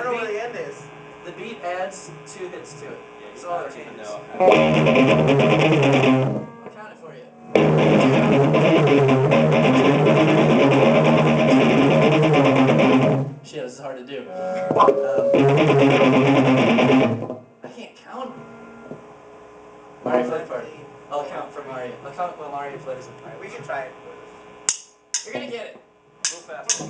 don't know where the end is. The beat adds 2 hits to it. Yeah, So all it even changes. know. I'll count it for you. Shit, this is hard to do. I can't count. Mario play the part. I'll count for Mario. I'll count while Mario plays it. Alright, we can try it. You're gonna get it. Move faster.